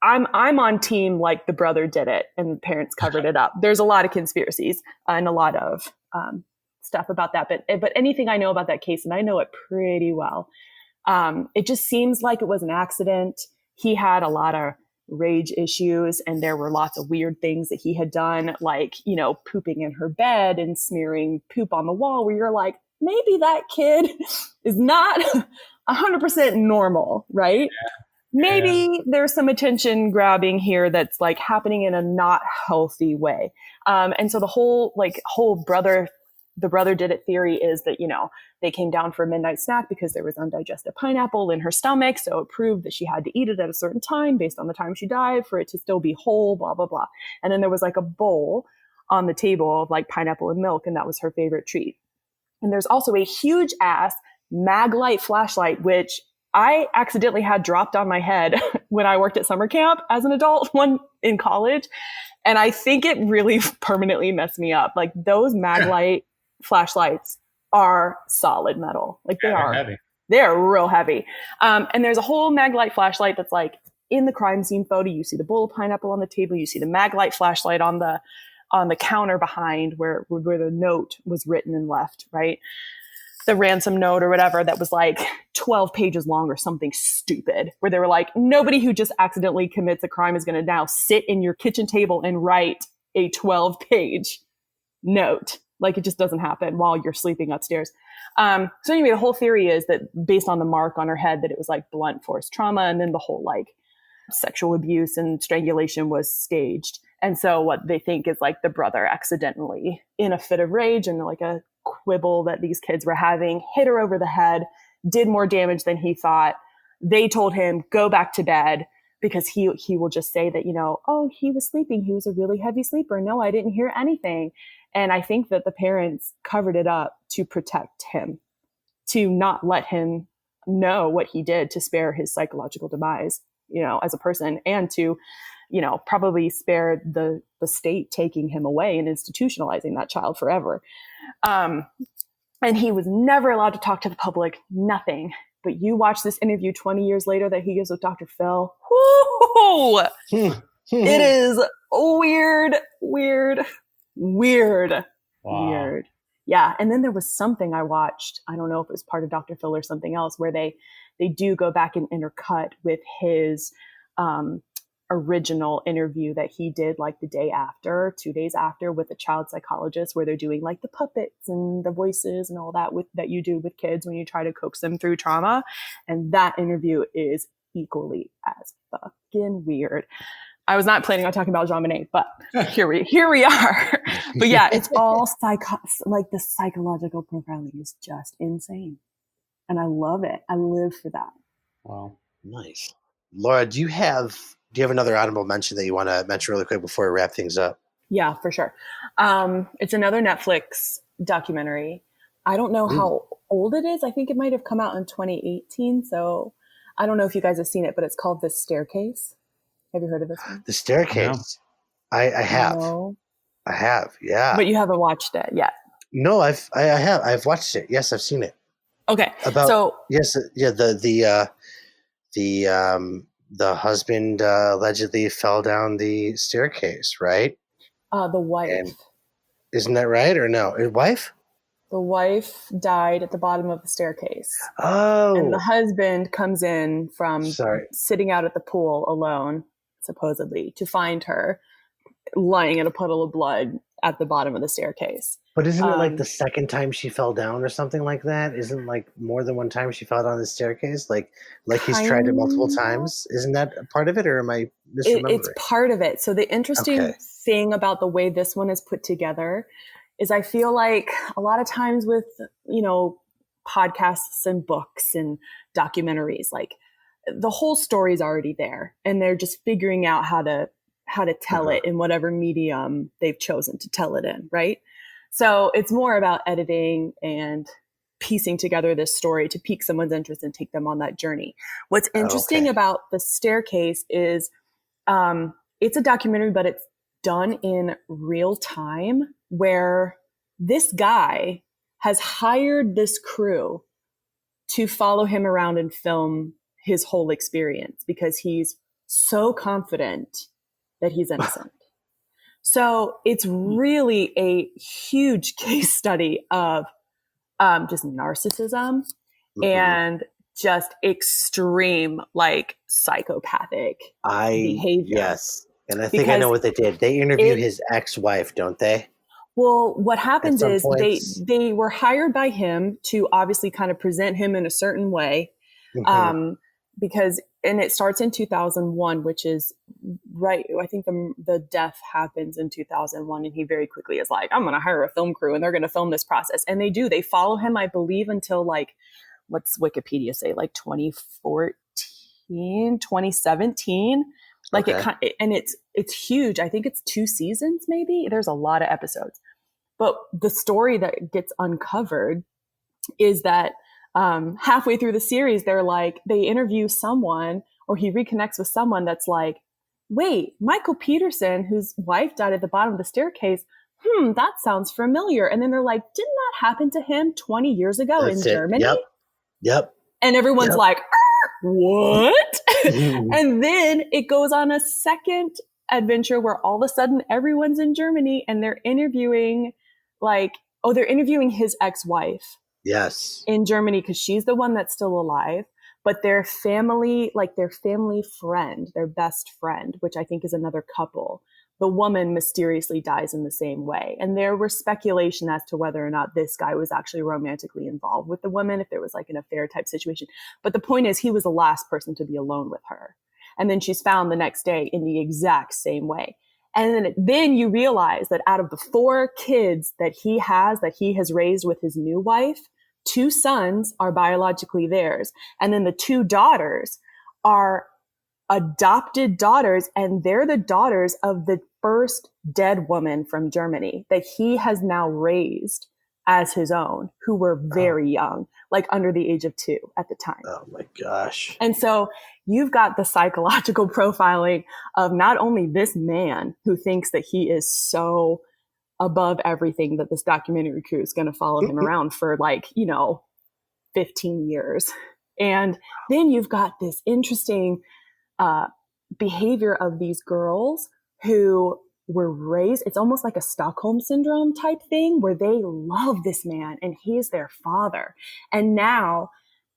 I'm on team like the brother did it and the parents covered it up. There's a lot of conspiracies and a lot of stuff about that. But anything I know about that case, and I know it pretty well, it just seems like it was an accident. He had a lot of rage issues, and there were lots of weird things that he had done, like, pooping in her bed and smearing poop on the wall, where you're like, maybe that kid is not 100% normal, right? Yeah. Maybe there's some attention grabbing here that's like happening in a not healthy way. And so the whole the brother did it theory is that, they came down for a midnight snack because there was undigested pineapple in her stomach. So it proved that she had to eat it at a certain time based on the time she died for it to still be whole, blah, blah, blah. And then there was like a bowl on the table of like pineapple and milk, and that was her favorite treat. And there's also a huge ass Maglite flashlight, which I accidentally had dropped on my head when I worked at summer camp as an adult, one in college. And I think it really permanently messed me up. Like, those Maglite flashlights are solid metal. Like, they're heavy. They're real heavy. And there's a whole Maglite flashlight that's like in the crime scene photo. You see the bowl of pineapple on the table. You see the Maglite flashlight on the counter behind where the note was written and left, right? The ransom note or whatever that was like 12 pages long or something stupid, where they were like, nobody who just accidentally commits a crime is going to now sit in your kitchen table and write a 12-page note. Like, it just doesn't happen while you're sleeping upstairs. So anyway, the whole theory is that based on the mark on her head, that it was like blunt force trauma. And then the whole like sexual abuse and strangulation was staged. And so what they think is like the brother accidentally, in a fit of rage and like a quibble that these kids were having, hit her over the head, did more damage than he thought. They told him, go back to bed, because he will just say that, oh, he was sleeping. He was a really heavy sleeper. No, I didn't hear anything. And I think that the parents covered it up to protect him, to not let him know what he did, to spare his psychological demise, as a person, and to, probably spare the state taking him away and institutionalizing that child forever. And he was never allowed to talk to the public, nothing. But you watch this interview 20 years later that he gives with Dr. Phil. Whoo! It is weird. Wow. Weird. Yeah. And then there was something I watched, I don't know if it was part of Dr. Phil or something else, where they do go back and intercut with his original interview that he did like the day after, 2 days after, with a child psychologist, where they're doing like the puppets and the voices and all that that you do with kids when you try to coax them through trauma. And that interview is equally as fucking weird. I was not planning on talking about JonBenet, but here we are. But yeah, it's all like the psychological profiling is just insane. And I love it. I live for that. Wow. Nice. Laura, do you have another honorable mention that you want to mention really quick before we wrap things up? Yeah, for sure. It's another Netflix documentary. I don't know how old it is. I think it might have come out in 2018. So I don't know if you guys have seen it, but it's called The Staircase. Have you heard of this one? The Staircase. No. I have. No. I have. Yeah. But you haven't watched it yet. No, I have. I've watched it. Yes, I've seen it. Okay. The husband allegedly fell down the staircase, right? The wife. And isn't that right or no? His wife? The wife died at the bottom of the staircase. Oh. And the husband comes in from sitting out at the pool alone, supposedly, to find her lying in a puddle of blood at the bottom of the staircase. But isn't it like the second time she fell down or something like that? Isn't like more than one time she fell down the staircase? Like he's tried it multiple times? Isn't that a part of it, or am I misremembering? It's part of it. So the interesting thing about the way this one is put together is I feel like a lot of times with, podcasts and books and documentaries, like the whole story is already there and they're just figuring out how to tell it in whatever medium they've chosen to tell it in, right? So it's more about editing and piecing together this story to pique someone's interest and take them on that journey. What's interesting about The Staircase is it's a documentary, but it's done in real time, where this guy has hired this crew to follow him around and film his whole experience because he's so confident that he's innocent. So it's really a huge case study of just narcissism and just extreme, like, psychopathic behavior. Yes. And I think I know what they did. They interviewed his ex-wife, don't they? Well, what happens is they were hired by him to obviously kind of present him in a certain way. Because it starts in 2001, which is right. I think the death happens in 2001, and he very quickly is like, I'm going to hire a film crew and they're going to film this process. And they follow him, I believe, until like, what's Wikipedia say? Like 2014, 2017. Like and it's huge. I think it's 2 seasons, maybe. There's a lot of episodes, but the story that gets uncovered is that halfway through the series, they interview someone, or he reconnects with someone that's like, wait, Michael Peterson, whose wife died at the bottom of the staircase. That sounds familiar. And then they're like, didn't that happen to him 20 years ago in Germany? Yep. And everyone's like, what? And then it goes on a second adventure where all of a sudden everyone's in Germany and they're interviewing his ex-wife. Yes. In Germany, because she's the one that's still alive, but their family friend, their best friend, which I think is another couple, the woman mysteriously dies in the same way. And there was speculation as to whether or not this guy was actually romantically involved with the woman, if there was like an affair type situation. But the point is, he was the last person to be alone with her. And then she's found the next day in the exact same way. And then you realize that out of the 4 kids that he has raised with his new wife, 2 sons are biologically theirs. And then the 2 daughters are adopted daughters, and they're the daughters of the first dead woman from Germany that he has now raised as his own, who were very young, like under the age of 2 at the time. Oh my gosh. And so you've got the psychological profiling of not only this man who thinks that he is so above everything, that this documentary crew is going to follow him around for 15 years. And then you've got this interesting behavior of these girls who were raised, it's almost like a Stockholm syndrome type thing, where they love this man and he's their father. And now,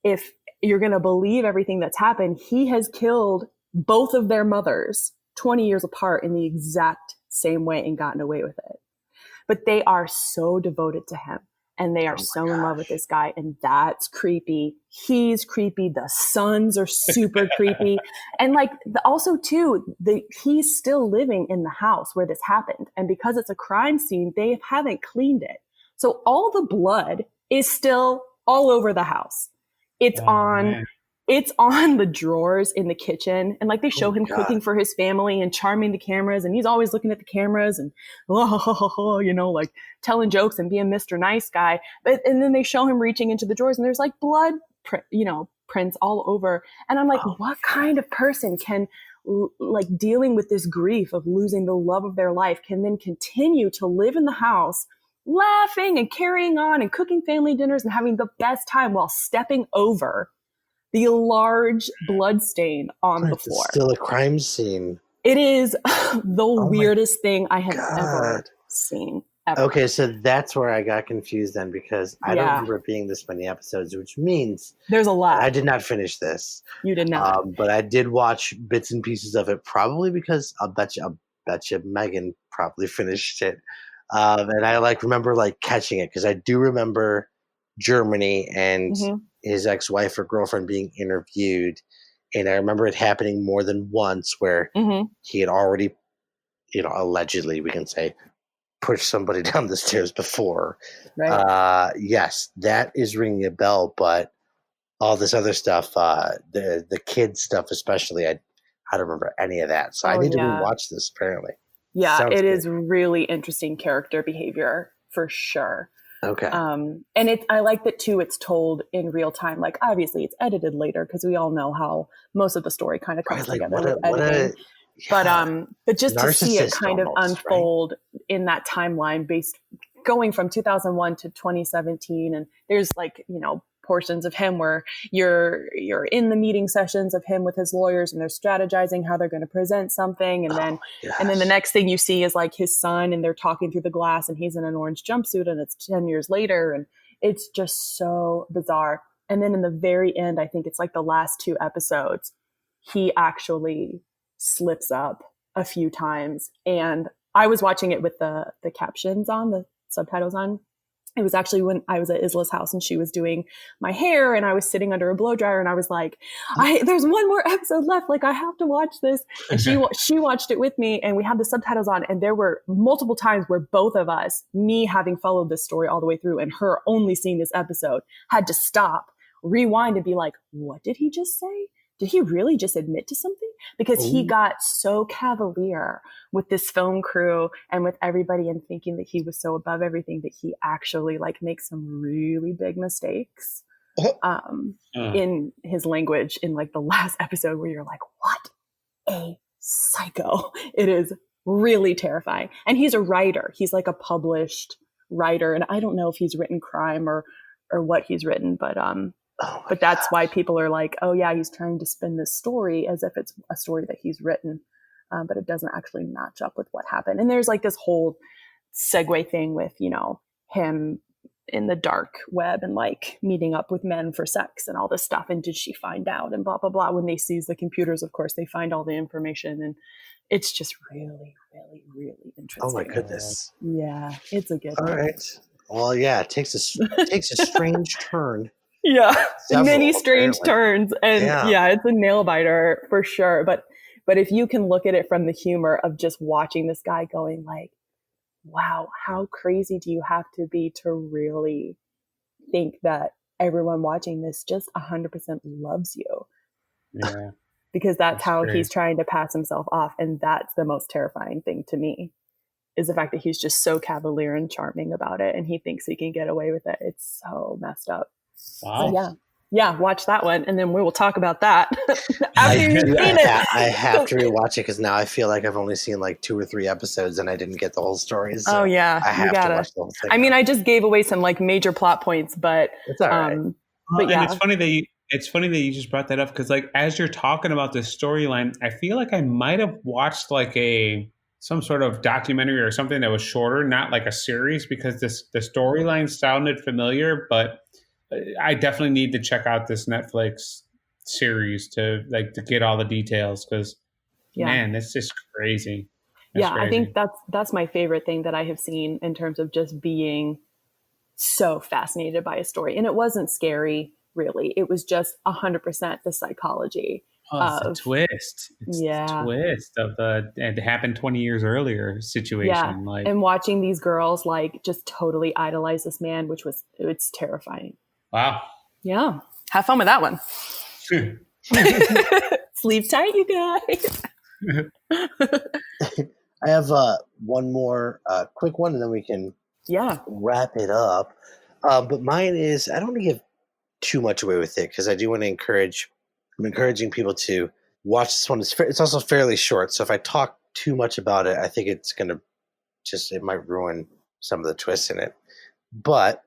if you're going to believe everything that's happened, he has killed both of their mothers 20 years apart in the exact same way and gotten away with it. But they are so devoted to him. And they are so in love with this guy. And that's creepy. He's creepy. The sons are super creepy. And also too, he's still living in the house where this happened. And because it's a crime scene, they haven't cleaned it. So all the blood is still all over the house. It's on man. it's on the drawers in the kitchen, and like they show him God. cooking for his family and charming the cameras, and he's always looking at the cameras and like telling jokes and being Mr. Nice Guy. And then they show him reaching into the drawers, and there's like blood prints all over, and I'm like, what kind of person can like dealing with this grief of losing the love of their life can then continue to live in the house laughing and carrying on and cooking family dinners and having the best time while stepping over the large blood stain on the floor? It's still a crime scene. It is the weirdest thing I have ever God. seen. Ever. Okay, so that's where I got confused then, because I don't remember it being this many episodes, which means there's a lot. I did not finish this. You did not. But I did watch bits and pieces of it, probably because I'll bet you Megan probably finished it. And I remember catching it, because I do remember Germany and his ex-wife or girlfriend being interviewed, and I remember it happening more than once where he had already, allegedly, we can say, pushed somebody down the stairs before. Right. Yes, that is ringing a bell, but all this other stuff, the kids stuff especially, I don't remember any of that. So I need to rewatch this, apparently. Yeah, Sounds it good. is really interesting character behavior for sure. Okay. And I like that too. It's told in real time. Like, obviously it's edited later, because we all know how most of the story kind of comes together with editing. But just to see it kind of unfold in that timeline, based going from 2001 to 2017, and there's portions of him where you're in the meeting sessions of him with his lawyers, and they're strategizing how they're going to present something, and then the next thing you see is his son, and they're talking through the glass, and he's in an orange jumpsuit, and it's 10 years later, and it's just so bizarre. And then in the very end, I think it's the last 2 episodes, he actually slips up a few times, and I was watching it with the captions on, the subtitles on. It was actually when I was at Isla's house and she was doing my hair, and I was sitting under a blow dryer, and I was like, there's one more episode left. I have to watch this. And she watched it with me, and we had the subtitles on, and there were multiple times where both of us, me having followed this story all the way through and her only seeing this episode, had to stop, rewind, and be like, what did he just say? Did he really just admit to something? Because he got so cavalier with this film crew and with everybody, and thinking that he was so above everything, that he actually makes some really big mistakes in his language in the last episode, where you're like, what a psycho. It is really terrifying. And he's a writer. He's a published writer. And I don't know if he's written crime or what he's written, but but that's why people are like, oh yeah, he's trying to spin this story as if it's a story that he's written, but it doesn't actually match up with what happened. And there's this whole segue thing with him in the dark web and meeting up with men for sex and all this stuff, and did she find out, and blah blah blah. When they seize the computers, of course they find all the information, and it's just really, really, really interesting. Oh my goodness. Yeah, it's a good one. All right. Well, yeah, it takes a strange turn. Yeah, Several, many strange apparently. turns, and yeah, it's a nail biter for sure. But if you can look at it from the humor of just watching this guy going wow, how crazy do you have to be to really think that everyone watching this just 100% loves you? Yeah, because that's how great. He's trying to pass himself off, and that's the most terrifying thing to me, is the fact that he's just so cavalier and charming about it, and he thinks he can get away with it. It's so messed up. Wow. So yeah, watch that one, and then we will talk about that after you've seen it. I have to rewatch it, because now I feel like I've only seen 2 or 3 episodes, and I didn't get the whole story. So oh yeah, I have to watch the whole thing. I mean, I just gave away some major plot points, but it's all right. But yeah, and it's funny that you just brought that up, because as you're talking about this storyline, I feel like I might have watched some sort of documentary or something that was shorter, not a series, because the storyline sounded familiar, but I definitely need to check out this Netflix series to get all the details, because man, that's just crazy. That's crazy. I think that's my favorite thing that I have seen in terms of just being so fascinated by a story. And it wasn't scary, really. It was just 100% the psychology. It's the twist. It's the twist of it happened 20 years earlier situation. Yeah. And watching these girls just totally idolize this man, it's terrifying. Wow. Yeah. Have fun with that one. Sleep tight, you guys. I have one more quick one, and then we can wrap it up. But mine is, I don't want to give too much away with it because I do want to I'm encouraging people to watch this one. It's also fairly short, so if I talk too much about it, I think it's going to it might ruin some of the twists in it. But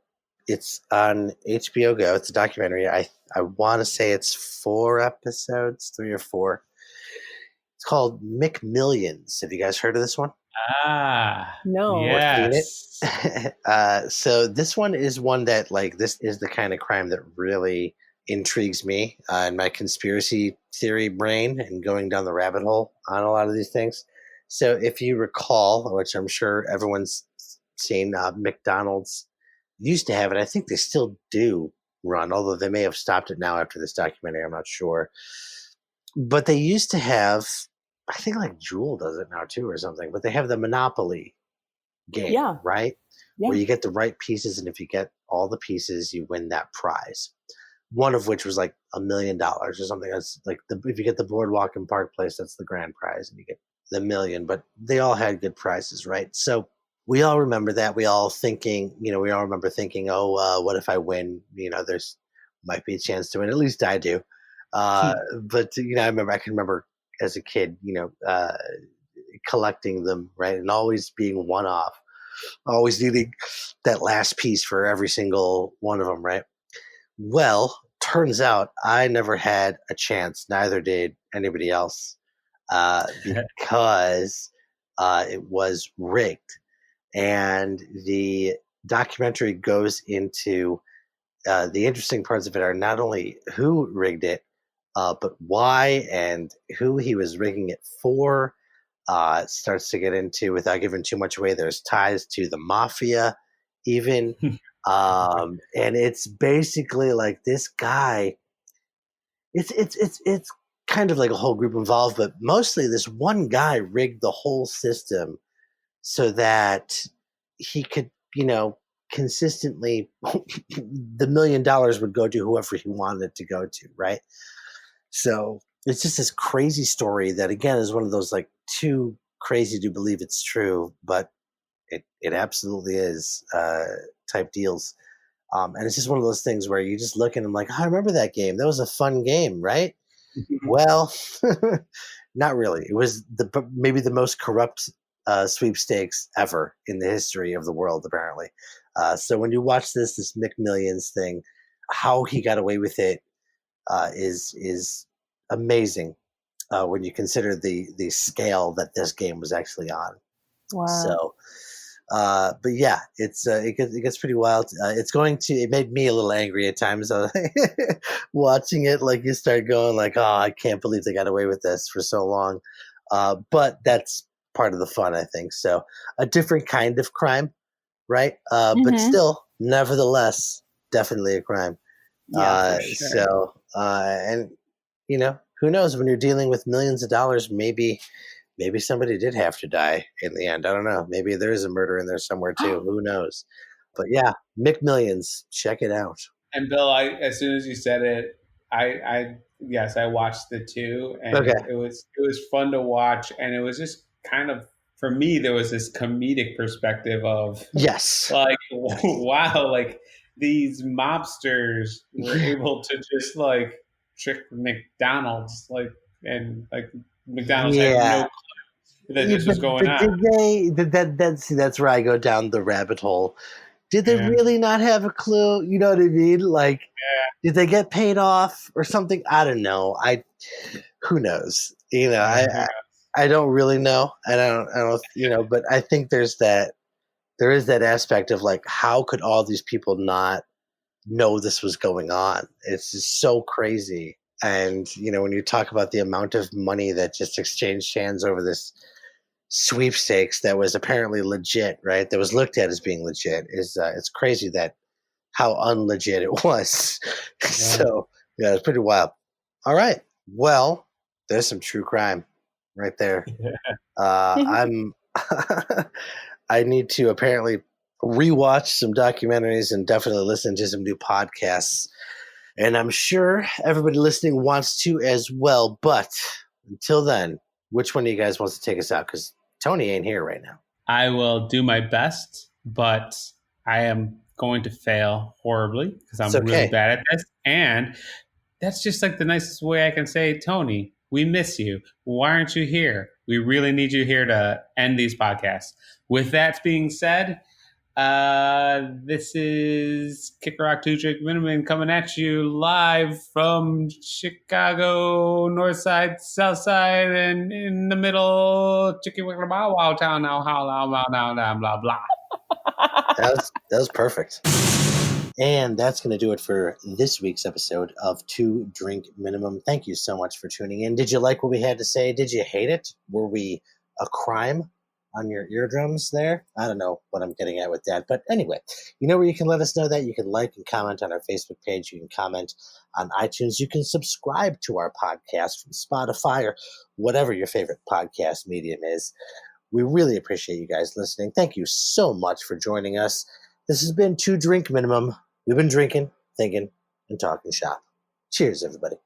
it's on HBO Go. It's a documentary. I want to say it's 4 episodes, 3 or 4. It's called McMillions. Have you guys heard of this one? No. Yes. Or seen it? So this one is one that, like, this is the kind of crime that really intrigues me in my conspiracy theory brain and going down the rabbit hole on a lot of these things. So if you recall, which I'm sure everyone's seen, McDonald's used to have it. I think they still do run, although they may have stopped it now after this documentary. I'm not sure. But they used to have, I think like Jewel does it now too or something, but they have the Monopoly game, right? Yeah. Where you get the right pieces, and if you get all the pieces, you win that prize. One of which was like $1 million or something. That's like if you get the Boardwalk and Park Place, that's the grand prize, and you get the million. But they all had good prizes, right? So we all remember that. We all remember thinking, oh, what if I win? There's might be a chance to win. At least I do. But I can remember as a kid, collecting them, right, and always being one off, always needing that last piece for every single one of them, right? Well, turns out I never had a chance. Neither did anybody else, because it was rigged. And the documentary goes into the interesting parts of it are not only who rigged it, but why and who he was rigging it for. It starts to get into, without giving too much away, there's ties to the mafia even. And it's basically like this guy, it's kind of like a whole group involved, but mostly this one guy rigged the whole system so that he could, consistently the $1 million would go to whoever he wanted it to go to, right? So it's just this crazy story that, again, is one of those like too crazy to believe it's true, but it absolutely is type deals. And it's just one of those things where you just look and I'm like, I remember that game. That was a fun game, right? Well, not really. It was maybe the most corrupt sweepstakes ever in the history of the world, apparently. So when you watch this McMillions thing, how he got away with it is amazing when you consider the scale that this game was actually on. Wow. So, but yeah, it gets pretty wild. It made me a little angry at times watching it. Like you start going like, oh, I can't believe they got away with this for so long. But that's part of the fun, I think. So a different kind of crime, right? But still, nevertheless, definitely a crime. Yeah, for sure. So, and who knows, when you're dealing with millions of dollars, maybe somebody did have to die in the end. I don't know. Maybe there is a murder in there somewhere too. Who knows? But yeah, McMillions, check it out. And Bill, as soon as you said it, I watched the 2, and it was fun to watch, and it was just kind of, for me, there was this comedic perspective of like, wow, like these mobsters were able to just like trick McDonald's, like, and like McDonald's had no clue that this was going on. See, that's where I go down the rabbit hole. Did they really not have a clue? You know what I mean? Like, did they get paid off or something? I don't know. Who knows? I don't really know. I don't, but I think there is that aspect of like, how could all these people not know this was going on? It's just so crazy. And, when you talk about the amount of money that just exchanged hands over this sweepstakes that was apparently legit, right? That was looked at as being legit, it's crazy that how unlegit it was. Yeah. So, yeah, it's pretty wild. All right. Well, there's some true crime right there. I need to apparently rewatch some documentaries and definitely listen to some new podcasts And I'm sure everybody listening wants to as well. But until then, which one of you guys wants to take us out? Because Tony ain't here right now. I will do my best, but I am going to fail horribly because I'm really bad at this. And that's just like the nicest way I can say, Tony, we miss you. Why aren't you here? We really need you here to end these podcasts. With that being said, this is Kick Rock 2 Drink Minimum coming at you live from Chicago, North Side, South Side, and in the middle, Chicky Wickle Bow Wow Town, now, how, now, blah, blah. That was perfect. And that's going to do it for this week's episode of 2 Drink Minimum. Thank you so much for tuning in. Did you like what we had to say? Did you hate it? Were we a crime on your eardrums there? I don't know what I'm getting at with that. But anyway, you know where you can let us know that? You can like and comment on our Facebook page. You can comment on iTunes. You can subscribe to our podcast from Spotify or whatever your favorite podcast medium is. We really appreciate you guys listening. Thank you so much for joining us. This has been 2 Drink Minimum. We've been drinking, thinking, and talking shop. Cheers, everybody.